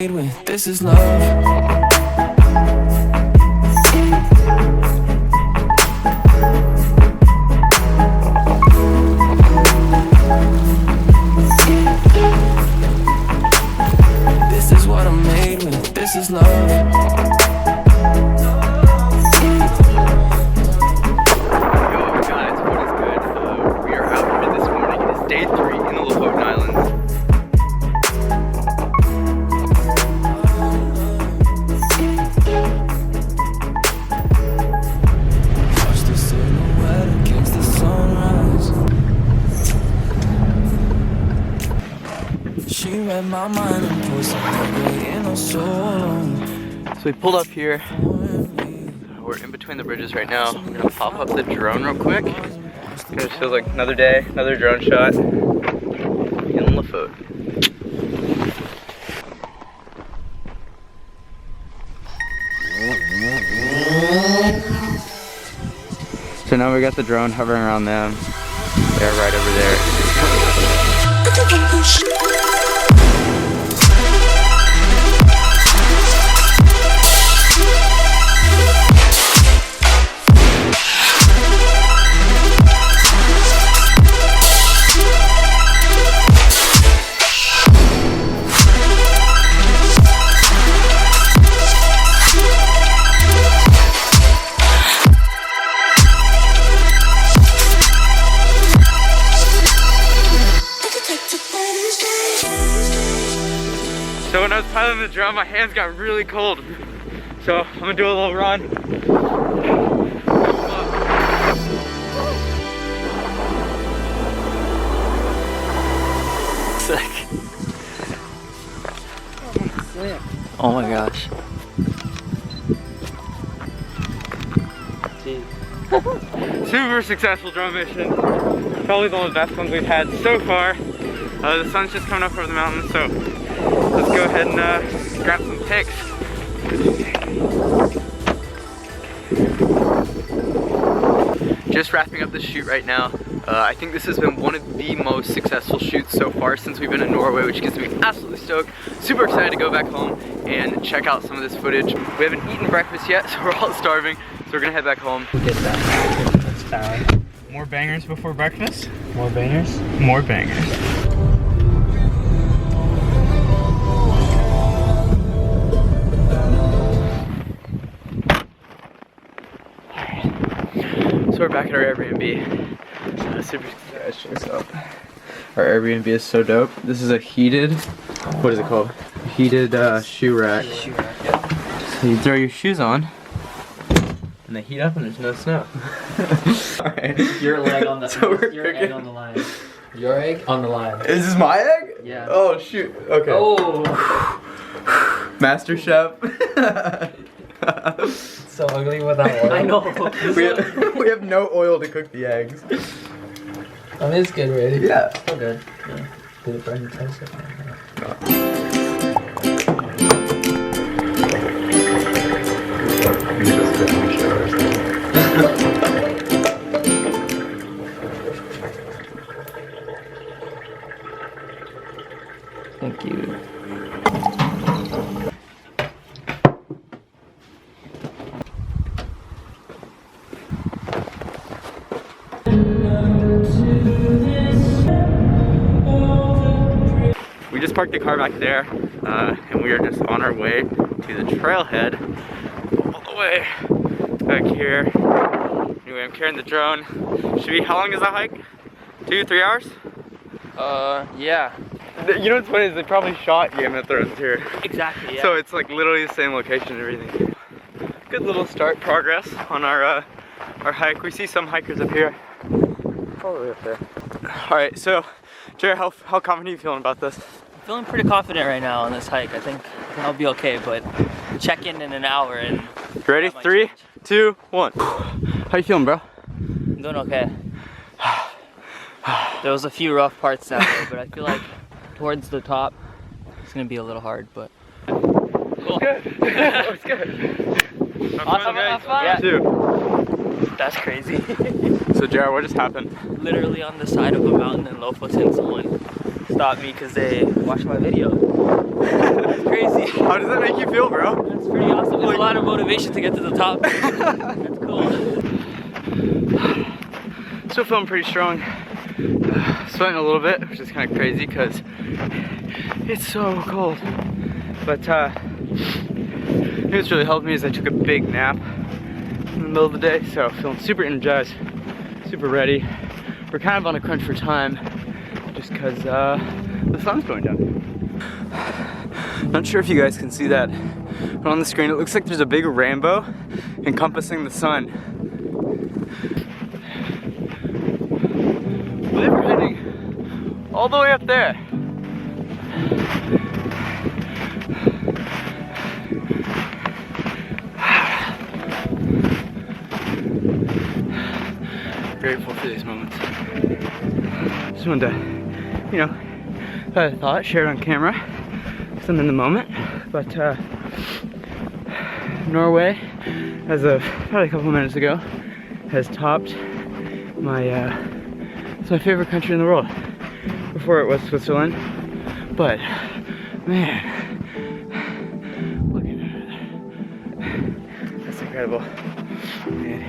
with. This is love. This is what I'm made with. This is love. Yo guys, what is good? We are out here this morning. It is day 3 in the Lofoten Islands. Watch the silhouette against the sunrise. She read my mind and put something great in her soul. So we pulled up here. We're in between the bridges right now. I'm gonna pop up the drone real quick. It just feels like another day, another drone shot in Lofoten. So now we got the drone hovering around them. They're right over there. So when I was piloting the drone, my hands got really cold. So I'm gonna do a little run. Sick. Oh my gosh. Super successful drone mission. Probably one of the best ones we've had so far. The sun's just coming up over the mountains, so let's go ahead and grab some pics. Just wrapping up the shoot right now. I think this has been one of the most successful shoots so far since we've been in Norway, which gets me absolutely stoked. Super excited to go back home and check out some of this footage. We haven't eaten breakfast yet, so we're all starving. So we're gonna head back home. Get that. That's found. More bangers before breakfast? More bangers? More bangers. So we're back at our Airbnb. Super excited. Check this out. Our Airbnb is so dope. This is a heated, what is it called? Heated shoe rack. So you throw your shoes on, and they heat up and there's no snow. Alright. Your leg on the So we're your egg cooking. on the line. Your egg on the line. Is this my egg? Yeah. Oh shoot. Okay. Oh. Master Chef. So ugly without oil. I know. we have no oil to cook the eggs. I mean, it's good, ready? Yeah. So good. Yeah. Did it burn your toast? Thank you. We just parked the car back there, and we are just on our way to the trailhead all the way back here. Anyway, I'm carrying the drone. Should be, how long is that hike? 2-3 hours? Yeah. You know what's funny is they probably shot Game of Thrones here. Exactly, yeah. So it's like literally the same location and everything. Good little start progress on our hike. We see some hikers up here. Probably up there. Alright, so Jared, how confident are you feeling about this? I'm feeling pretty confident right now on this hike. I think I'll be okay, but check in an hour and... Ready? 3, 2, 1. How you feeling, bro? I'm doing okay. There was a few rough parts down there, but I feel like towards the top, it's gonna be a little hard, but... Cool. Good. It's good. Awesome, guys. Yeah. Too. That's crazy. So Jared, what just happened? Literally on the side of a mountain in Lofoten, someone stop me because they watched my video. That's crazy. How does that make you feel, bro? That's pretty awesome. There's a lot of motivation to get to the top. That's cool. Still feeling pretty strong. Sweating a little bit, which is kind of crazy because it's so cold. But I think what's really helped me is I took a big nap in the middle of the day, so feeling super energized, super ready. We're kind of on a crunch for time just because the sun's going down. Not sure if you guys can see that, but on the screen it looks like there's a big rainbow encompassing the sun. I believe we're heading all the way up there. Grateful for these moments. Just wanted to, you know, had a thought, share it on camera, because I'm in the moment. But Norway, as of probably a couple minutes ago, has topped my, it's my favorite country in the world. Before it was Switzerland, but man, look at that. That's incredible. Man.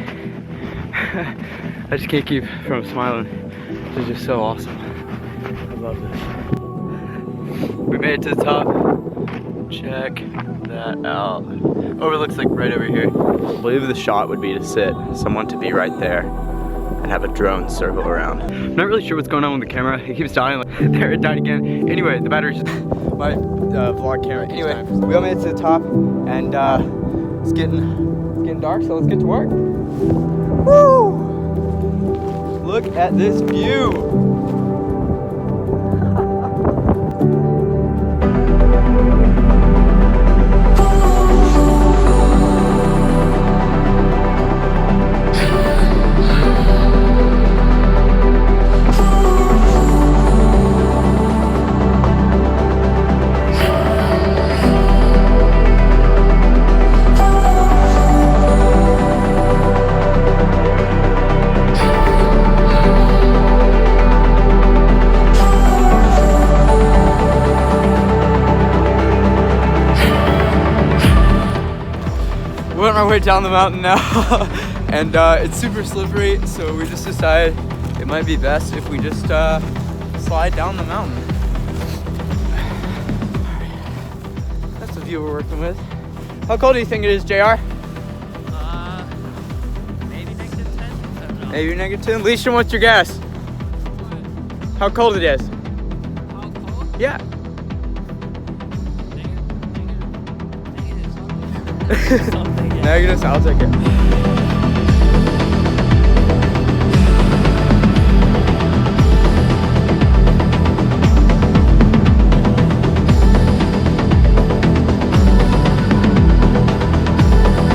I just can't keep from smiling. This is just so awesome. I love this. We made it to the top. Check that out. Overlooks like right over here. I believe the shot would be to sit, someone to be right there, and have a drone circle around. I'm not really sure what's going on with the camera. It keeps dying. Like, there, it died again. Anyway, the battery's just my vlog camera. Anyway, we all made it to the top, and it's getting dark, so let's get to work. Woo! Look at this view. We're on our way down the mountain now, and it's super slippery, so we just decided it might be best if we just slide down the mountain. That's the view we're working with. How cold do you think it is, JR? Maybe -10. I don't know. Maybe -10. LISHEN, what's your guess? How cold it is? How cold? Yeah. Something, yeah. Negative, I'll take it.